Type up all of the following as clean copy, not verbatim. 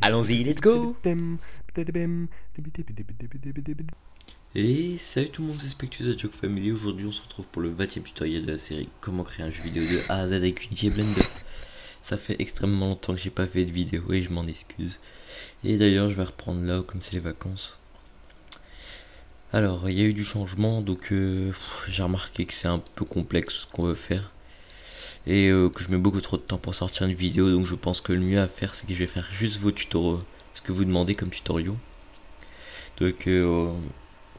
Allons-y, let's go. Et salut tout le monde, c'est Spectus Joke Family. Aujourd'hui on se retrouve pour le 20ème tutoriel de la série Comment créer un jeu vidéo de A à Z avec Unity et Blender. Ça fait extrêmement longtemps que j'ai pas fait de vidéo et je m'en excuse. Et d'ailleurs je vais reprendre là comme c'est les vacances. Alors il y a eu du changement, donc j'ai remarqué que c'est un peu complexe ce qu'on veut faire. Et que je mets beaucoup trop de temps pour sortir une vidéo, donc je pense que le mieux à faire c'est que je vais faire juste vos tutoriaux, ce que vous demandez comme tutoriaux. Donc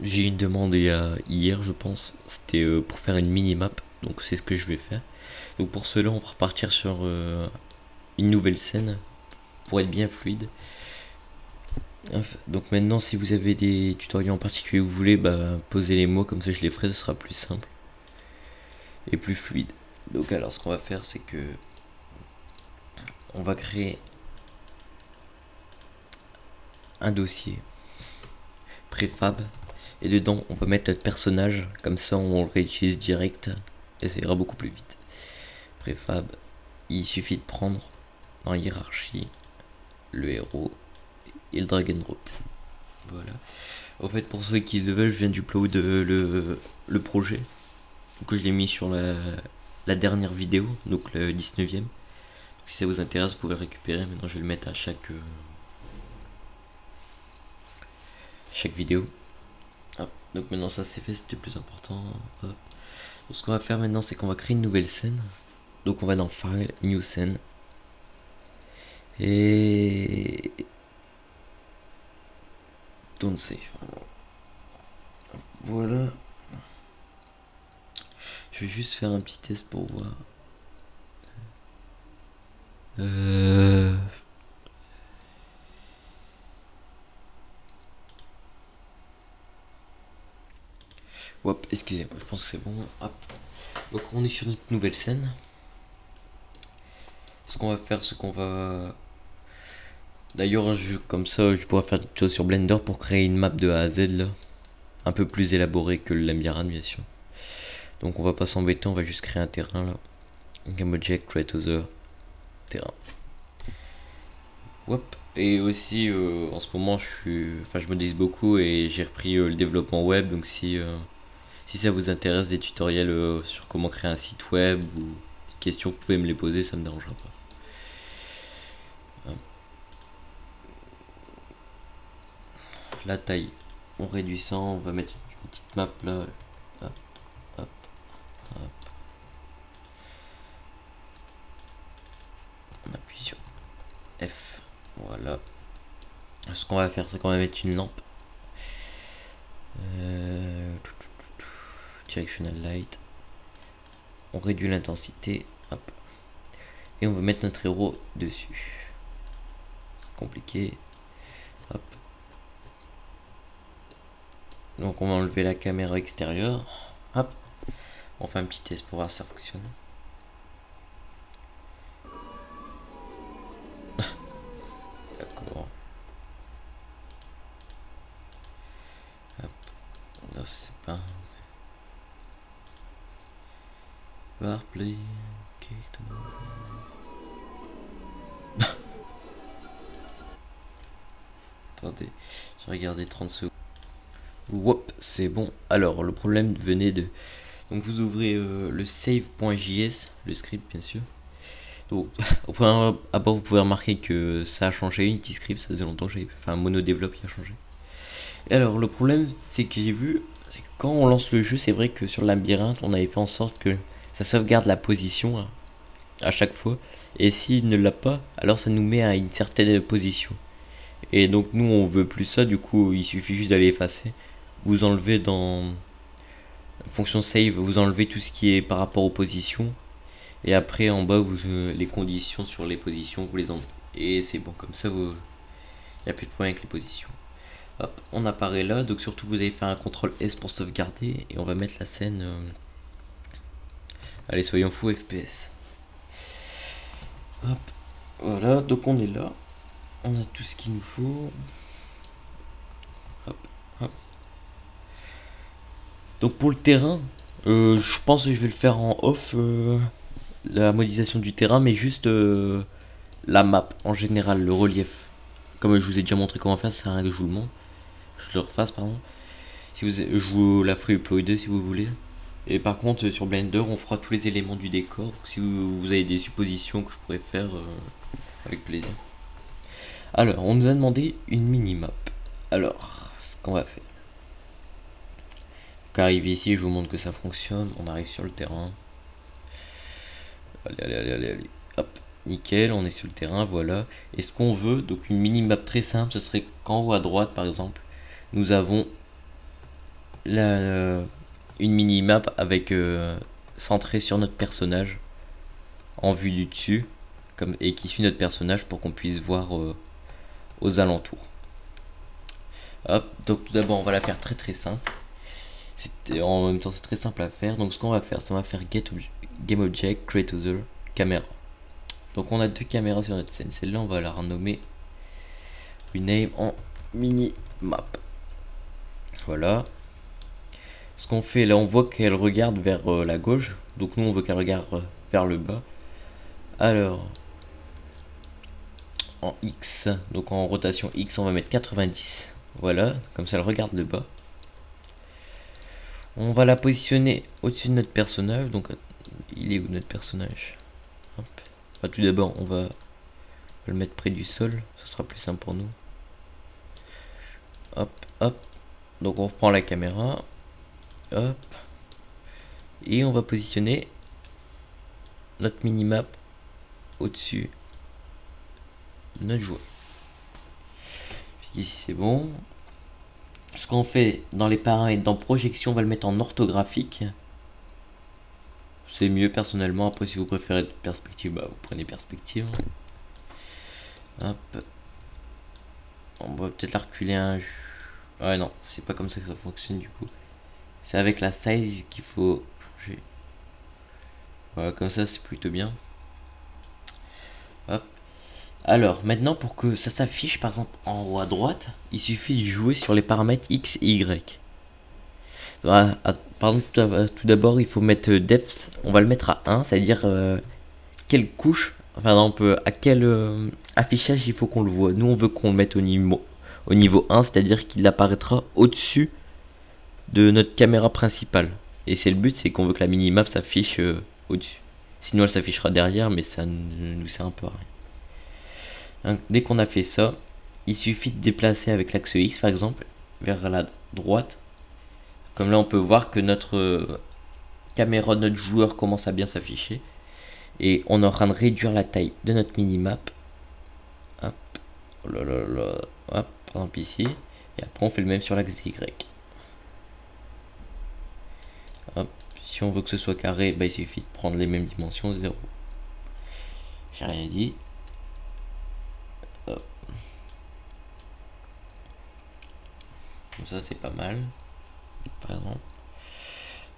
j'ai eu une demande hier je pense, c'était pour faire une mini-map, donc c'est ce que je vais faire. Donc pour cela on va repartir sur une nouvelle scène pour être bien fluide. Donc maintenant si vous avez des tutoriels en particulier que vous voulez, bah posez les mots, comme ça je les ferai, ce sera plus simple et plus fluide. Donc alors ce qu'on va faire c'est que on va créer un dossier préfab et dedans on va mettre notre personnage, comme ça on le réutilise direct et ça ira beaucoup plus vite. Préfab, il suffit de prendre dans hiérarchie le héros et le drag and drop. Voilà. En fait pour ceux qui le veulent, je viens d'upload le projet, donc je l'ai mis sur la dernière vidéo, donc le 19ème. Si ça vous intéresse vous pouvez le récupérer. Maintenant je vais le mettre à chaque vidéo. Hop. Donc maintenant ça c'est fait, c'était plus important. Hop. Donc ce qu'on va faire maintenant c'est qu'on va créer une nouvelle scène. Donc on va dans File, New Scene. Et don't save. Voilà. Je vais juste faire un petit test pour voir. Hop, excusez-moi, je pense que c'est bon. Hop. Donc on est sur notre nouvelle scène. Ce qu'on va faire, c'est qu'on va... D'ailleurs, comme ça, je pourrais faire des choses sur Blender pour créer une map de A à Z là. Un peu plus élaborée que le Lambiran, bien sûr. Donc on va pas s'embêter, on va juste créer un terrain là. Game Object, Create Other, terrain. Hop. Et aussi, en ce moment, je modélise beaucoup et j'ai repris le développement web. Donc si ça vous intéresse des tutoriels sur comment créer un site web ou des questions, vous pouvez me les poser, ça me dérangera pas. Hop. La taille, on réduit ça, on va mettre une petite map là. Hop, hop, hop. On appuie sur F. Voilà. Ce qu'on va faire, c'est qu'on va mettre une lampe. Directional light. On réduit l'intensité. Hop. Et on va mettre notre héros dessus. C'est compliqué. Hop. Donc on va enlever la caméra extérieure. Hop. On fait un petit test pour voir si ça fonctionne. D'accord. Hop. Non, c'est pas... Warplay. Attendez, j'ai regardé 30 secondes. Wop, c'est bon. Alors, le problème venait de... Donc, vous ouvrez le save.js, le script, bien sûr. Donc, au premier abord, vous pouvez remarquer que ça a changé. Unity Script, ça faisait longtemps que j'avais... Enfin, MonoDevelop, il a changé. Et alors, le problème, c'est que j'ai vu... C'est que quand on lance le jeu, c'est vrai que sur le labyrinthe, on avait fait en sorte que ça sauvegarde la position hein, à chaque fois. Et s'il ne l'a pas, alors ça nous met à une certaine position. Et donc, nous, on veut plus ça. Du coup, il suffit juste d'aller effacer. Vous enlevez dans fonction save, vous enlevez tout ce qui est par rapport aux positions et après en bas vous les conditions sur les positions vous les enlevez et c'est bon, comme ça il n'y a plus de problème avec les positions. Hop, on apparaît là, donc surtout vous allez faire un CTRL S pour sauvegarder et on va mettre la scène allez, soyons fous, FPS. Hop, voilà, donc on est là, on a tout ce qu'il nous faut. Hop, hop. Donc pour le terrain, je pense que je vais le faire en off, la modélisation du terrain, mais juste la map en général, le relief, comme je vous ai déjà montré comment faire, ça sert à rien que je vous le montre. Je le refasse, pardon. Si vous, je vous la ferai uploader si vous voulez. Et par contre, sur Blender, on fera tous les éléments du décor. Donc, si vous avez des suppositions que je pourrais faire, avec plaisir. Alors, on nous a demandé une mini-map. Alors, ce qu'on va faire. Donc, arrive ici, je vous montre que ça fonctionne. On arrive sur le terrain. Allez. Hop, nickel, on est sur le terrain, voilà. Et ce qu'on veut, donc une mini-map très simple, ce serait qu'en haut à droite, par exemple, nous avons une mini-map avec centré sur notre personnage en vue du dessus et qui suit notre personnage pour qu'on puisse voir aux alentours. Hop, donc tout d'abord on va la faire très simple. En même temps c'est très simple à faire. Donc ce qu'on va faire, c'est on va faire game object create other camera. Donc on a deux caméras sur notre scène. Celle-là on va la renommer rename en mini map. Voilà. Ce qu'on fait là, on voit qu'elle regarde vers la gauche. Donc nous on veut qu'elle regarde vers le bas. Alors en X, donc en rotation X, on va mettre 90. Voilà, comme ça elle regarde le bas. On va la positionner au-dessus de notre personnage. Donc il est où notre personnage? Hop. Enfin, tout d'abord on va le mettre près du sol, ce sera plus simple pour nous. Hop. Donc on reprend la caméra. Hop. Et on va positionner notre minimap au-dessus de notre joueur. Ici c'est bon. Ce qu'on fait dans les paramètres, dans projection, on va le mettre en orthographique. C'est mieux personnellement. Après, si vous préférez perspective, bah, vous prenez perspective. Hop. On va peut-être la reculer un. Ouais, non, c'est pas comme ça que ça fonctionne du coup. C'est avec la size qu'il faut changer. Voilà, comme ça, c'est plutôt bien. Hop. Alors, maintenant, pour que ça s'affiche, par exemple, en haut à droite, il suffit de jouer sur les paramètres X et Y. Voilà, par exemple, tout d'abord, il faut mettre depth. On va le mettre à 1, c'est-à-dire quelle couche, enfin, on peut, à quel affichage il faut qu'on le voit. Nous, on veut qu'on le mette au niveau 1, c'est-à-dire qu'il apparaîtra au-dessus de notre caméra principale. Et c'est le but, c'est qu'on veut que la minimap s'affiche au-dessus. Sinon, elle s'affichera derrière, mais ça nous sert un peu à rien. Donc, dès qu'on a fait ça, il suffit de déplacer avec l'axe X par exemple vers la droite. Comme là on peut voir que notre caméra de notre joueur commence à bien s'afficher. Et on est en train de réduire la taille de notre minimap. Hop, oh là là là. Hop, par exemple ici. Et après on fait le même sur l'axe Y. Hop, si on veut que ce soit carré, bah, il suffit de prendre les mêmes dimensions, 0. J'ai rien dit. Hop. Comme ça c'est pas mal. Par exemple.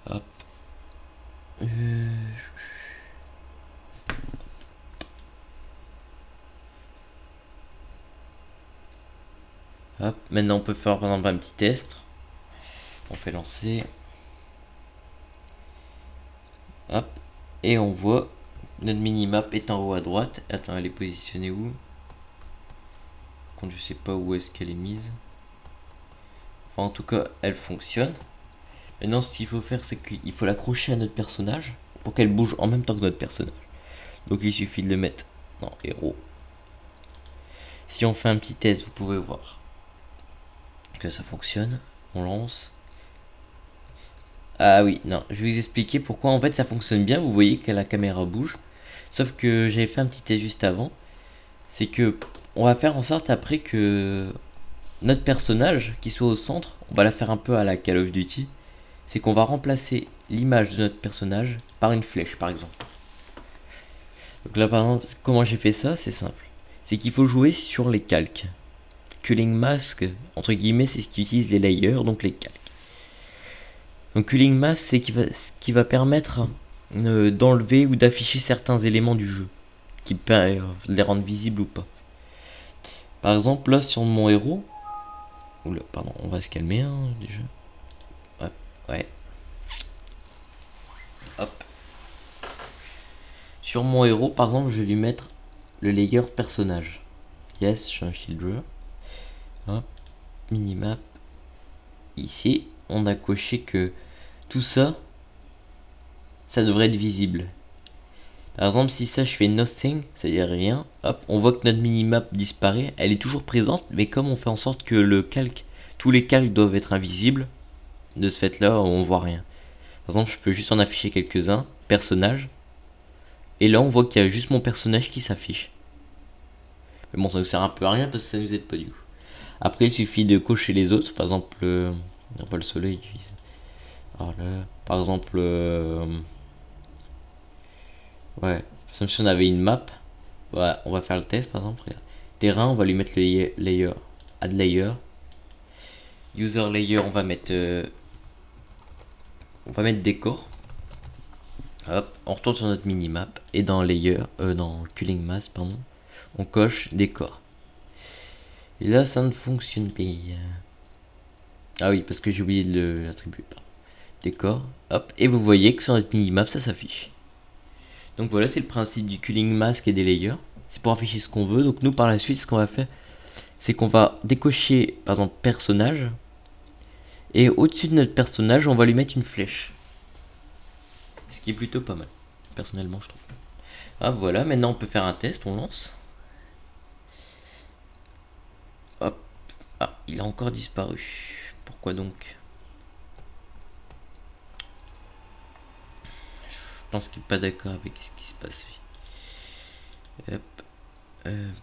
Hop. Hop. Maintenant on peut faire par exemple un petit test. On fait lancer. Hop. Et on voit notre minimap est en haut à droite. Attends, elle est positionnée où? Par contre, je sais pas où est-ce qu'elle est mise. Enfin, en tout cas, elle fonctionne. Maintenant, ce qu'il faut faire, c'est qu'il faut l'accrocher à notre personnage pour qu'elle bouge en même temps que notre personnage. Donc, il suffit de le mettre en héros. Si on fait un petit test, vous pouvez voir que ça fonctionne. On lance. Ah oui, non, je vais vous expliquer pourquoi en fait ça fonctionne bien. Vous voyez que la caméra bouge. Sauf que j'avais fait un petit test juste avant. C'est que on va faire en sorte après que notre personnage qui soit au centre, on va la faire un peu à la Call of Duty. C'est qu'on va remplacer l'image de notre personnage par une flèche par exemple. Donc là par exemple, comment j'ai fait ça? C'est simple. C'est qu'il faut jouer sur les calques. Culling Mask, entre guillemets, c'est ce qui utilise les layers, donc les calques. Donc Culling Mask, c'est ce qui va permettre d'enlever ou d'afficher certains éléments du jeu, qui peut les rendre visibles ou pas. Par exemple, là sur mon héros, oula, pardon, on va se calmer hein, déjà. Ouais. Hop. Sur mon héros, par exemple, je vais lui mettre le layer personnage. Yes, je suis un shielder. Hop, minimap. Ici, on a coché que tout ça, ça devrait être visible. Par exemple, si ça je fais nothing, c'est-à-dire rien, hop, on voit que notre minimap disparaît. Elle est toujours présente, mais comme on fait en sorte que le calque, tous les calques doivent être invisibles, de ce fait là, on voit rien. Par exemple, je peux juste en afficher quelques-uns, personnage, et là on voit qu'il y a juste mon personnage qui s'affiche. Mais bon, ça nous sert un peu à rien parce que ça nous aide pas du coup. Après, il suffit de cocher les autres, par exemple, on voit le soleil. Alors là, par exemple, ouais, comme si on avait une map. Ouais, on va faire le test par exemple. Terrain, on va lui mettre le layer, add layer. User layer, on va mettre décor. Hop, on retourne sur notre minimap et dans layer, dans culling mask, pardon, on coche décor. Et là, ça ne fonctionne pas. Ah oui, parce que j'ai oublié de l'attribuer. Décor, hop, et vous voyez que sur notre minimap, ça s'affiche. Donc voilà, c'est le principe du culling mask et des layers. C'est pour afficher ce qu'on veut. Donc nous, par la suite, ce qu'on va faire, c'est qu'on va décocher, par exemple, personnage. Et au-dessus de notre personnage, on va lui mettre une flèche. Ce qui est plutôt pas mal, personnellement, je trouve. Ah voilà, maintenant on peut faire un test, on lance. Hop. Ah, il a encore disparu. Pourquoi donc? Je pense qu'il n'est pas d'accord avec ce qui se passe. Hop.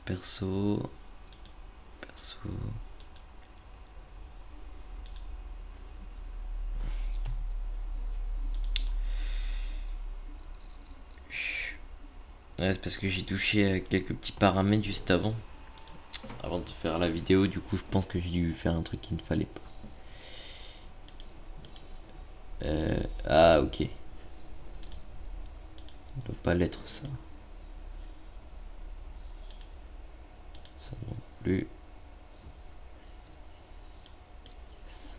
Perso. Ouais, c'est parce que j'ai touché à quelques petits paramètres juste avant de faire la vidéo. Du coup, je pense que j'ai dû faire un truc qu'il ne fallait pas. Ah, ok. Ça doit pas l'être, ça. Ça non plus. Yes.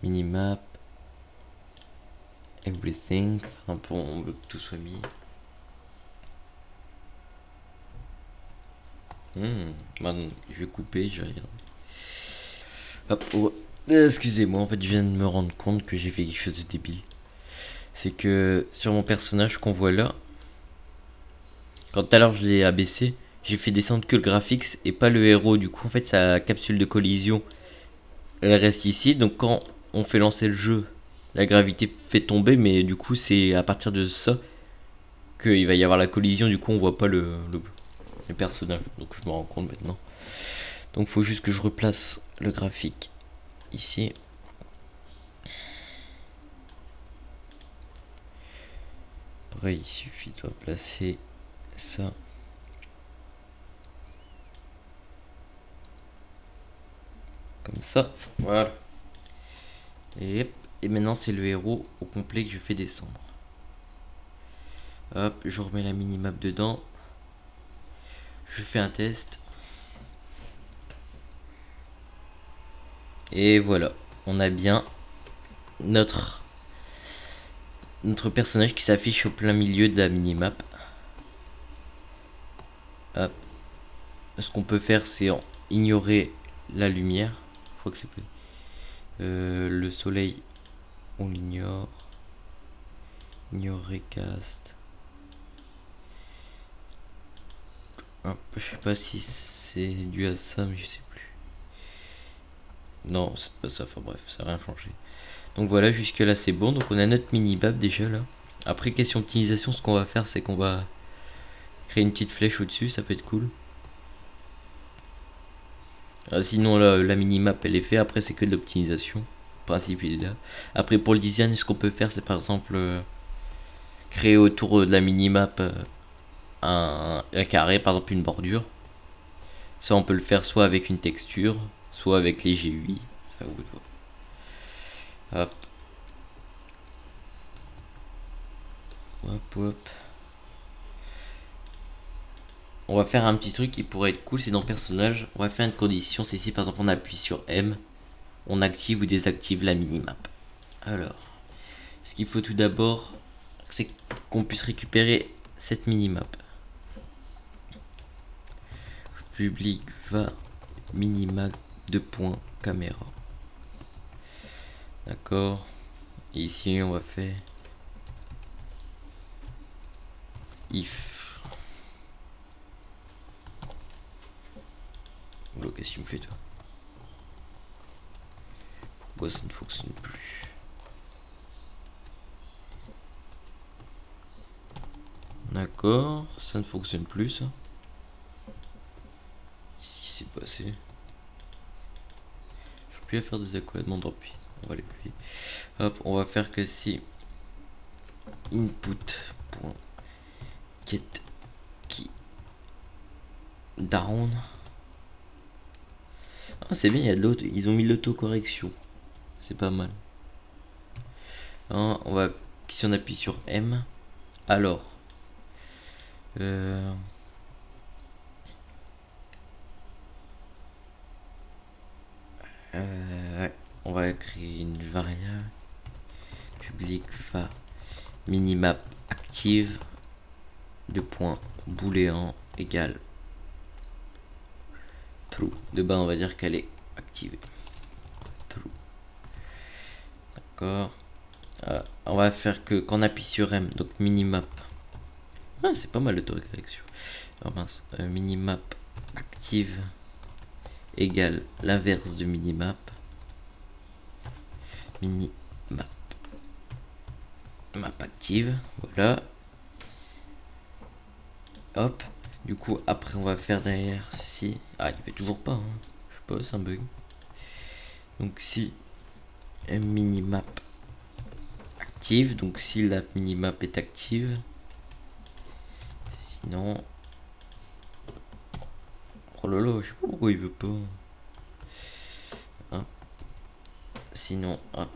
Minimap. Everything. Enfin, on veut que tout soit mis. Maintenant, je vais couper, je vais regarder. Hop, oh. Excusez-moi, en fait, je viens de me rendre compte que j'ai fait quelque chose de débile. C'est que sur mon personnage qu'on voit là, quand tout à l'heure je l'ai abaissé, j'ai fait descendre que le graphics et pas le héros. Du coup, en fait, sa capsule de collision, elle reste ici. Donc, quand on fait lancer le jeu, la gravité fait tomber, mais du coup, c'est à partir de ça qu'il va y avoir la collision. Du coup, on voit pas le personnage. Donc, je me rends compte maintenant. Donc, faut juste que je replace le graphique ici. Pareil, il suffit de placer ça. Comme ça, voilà. Et maintenant c'est le héros au complet que je fais descendre. Hop, je remets la minimap dedans. Je fais un test. Et voilà, on a bien notre personnage qui s'affiche au plein milieu de la minimap. Hop. Ce qu'on peut faire, c'est ignorer la lumière. Je crois que c'est le soleil, on l'ignore. Ignorer cast. Hop, je sais pas si c'est dû à ça, mais je sais plus. Non, c'est pas ça. Enfin bref, ça n'a rien changé. Donc voilà, jusque là c'est bon. Donc on a notre mini-map déjà là. Après, question optimisation, ce qu'on va faire, c'est qu'on va créer une petite flèche au-dessus. Ça peut être cool. Sinon, la mini-map elle est faite. Après, c'est que de l'optimisation. Le principe il est là. Après, pour le design, ce qu'on peut faire, c'est par exemple créer autour de la mini-map un carré, par exemple une bordure. Ça, on peut le faire soit avec une texture, soit avec les GUI. Ça vous voit. Hop. Hop, hop. On va faire un petit truc qui pourrait être cool, c'est dans personnage. On va faire une condition, c'est ici par exemple on appuie sur M, on active ou désactive la minimap. Alors, ce qu'il faut tout d'abord, c'est qu'on puisse récupérer cette minimap. Public va minimap de point caméra. D'accord. Et ici on va faire if. Oula, qu'est-ce que tu me fais toi? Pourquoi ça ne fonctionne plus? D'accord, ça ne fonctionne plus ça. Qu'est-ce qui s'est passé? Je peux plus faire des accoladements de repli. On va aller plus vite. Hop, on va faire que si input.get key down. Ah, c'est bien, il y a de l'auto, ils ont mis l'autocorrection. C'est pas mal. Hein, on va, si on appuie sur M, alors ouais, on va créer une variable public va minimap active de point booléen égale true. De bas on va dire qu'elle est activée. True. D'accord. On va faire que quand on appuie sur M, donc minimap. Ah, c'est pas mal l'autocorrection. Oh mince, minimap active égale l'inverse de minimap. Minimap map active, voilà. Hop, du coup après on va faire derrière si, ah il fait toujours pas, hein. Je sais pas, c'est un bug. Donc si minimap active, donc si la minimap est active, sinon, oh là là, je sais pas pourquoi il veut pas. Hop. Sinon, hop,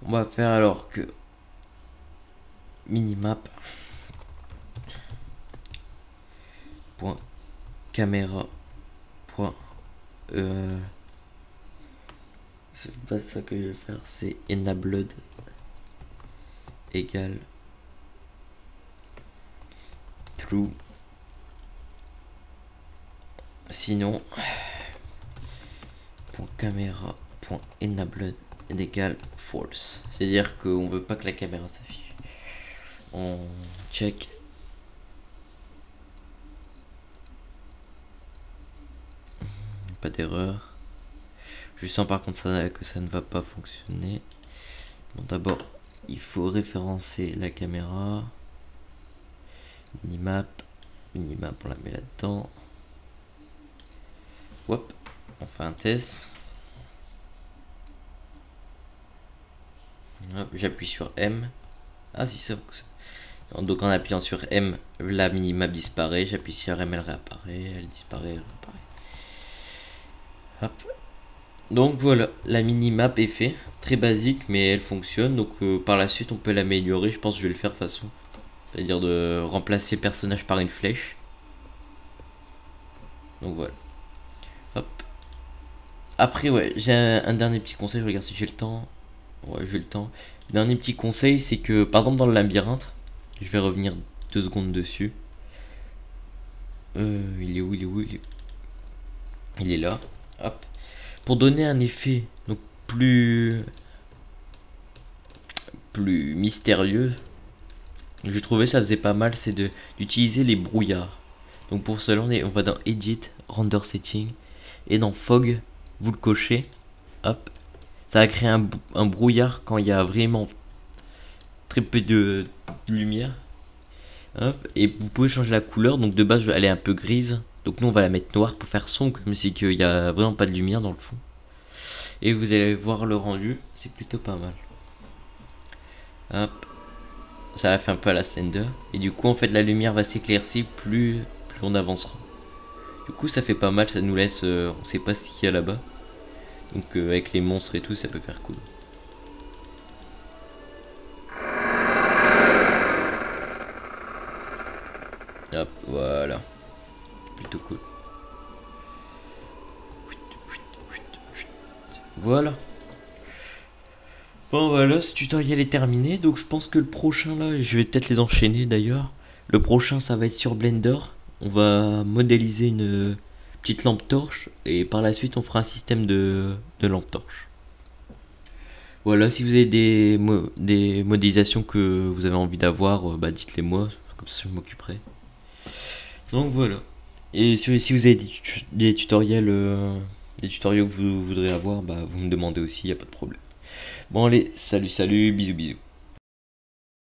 on va faire alors que minimap point caméra point c'est pas ça que je vais faire, c'est enabled égale true. Sinon point caméra point enabled égale false, c'est à dire qu'on veut pas que la caméra s'affiche. On check. Pas d'erreur. Je sens par contre que ça ne va pas fonctionner. Bon, d'abord il faut référencer la caméra. Minimap on la met là-dedans. Hop, on fait un test. Hop, j'appuie sur M. Ah si, ça fonctionne. Donc en appuyant sur M, la minimap disparaît. J'appuie sur M, elle réapparaît. Elle disparaît, elle réapparaît. Hop. Donc voilà, la minimap est fait. Très basique, mais elle fonctionne. Donc par la suite, on peut l'améliorer. Je pense que je vais le faire de façon. C'est-à-dire de remplacer le personnage par une flèche. Donc voilà. Hop. Après, ouais, j'ai un dernier petit conseil. Je regarde si j'ai le temps. Ouais, j'ai le temps. Dernier petit conseil, c'est que par exemple dans le labyrinthe, je vais revenir 2 secondes dessus. Il est où, il est là. Hop. Pour donner un effet donc plus mystérieux, j'ai trouvé ça faisait pas mal, c'est d'utiliser les brouillards. Donc pour cela on va dans Edit, Render Setting, et dans Fog, vous le cochez. Hop. Ça va créer un brouillard quand il y a vraiment très peu de lumière. Hop. Et vous pouvez changer la couleur, donc de base elle est un peu grise. Donc nous on va la mettre noire pour faire sombre, comme si qu'il y a vraiment pas de lumière dans le fond. Et vous allez voir le rendu, c'est plutôt pas mal. Hop. Ça la fait un peu à la Slender. Et du coup en fait la lumière va s'éclaircir plus on avancera. Du coup ça fait pas mal, ça nous laisse, on sait pas ce qu'il y a là-bas. Donc avec les monstres et tout ça peut faire cool. Hop, voilà. Plutôt cool. Voilà. Bon voilà, ce tutoriel est terminé, donc je pense que le prochain là, je vais peut-être les enchaîner d'ailleurs. Le prochain ça va être sur Blender. On va modéliser une petite lampe torche et par la suite on fera un système de lampe torche. Voilà, si vous avez des modélisations que vous avez envie d'avoir, bah dites-les moi, comme ça je m'occuperai. Donc voilà. Et si vous avez des tutoriels, des tutoriels que vous voudrez avoir, bah vous me demandez aussi, y a pas de problème. Bon allez, salut, bisous, bisous.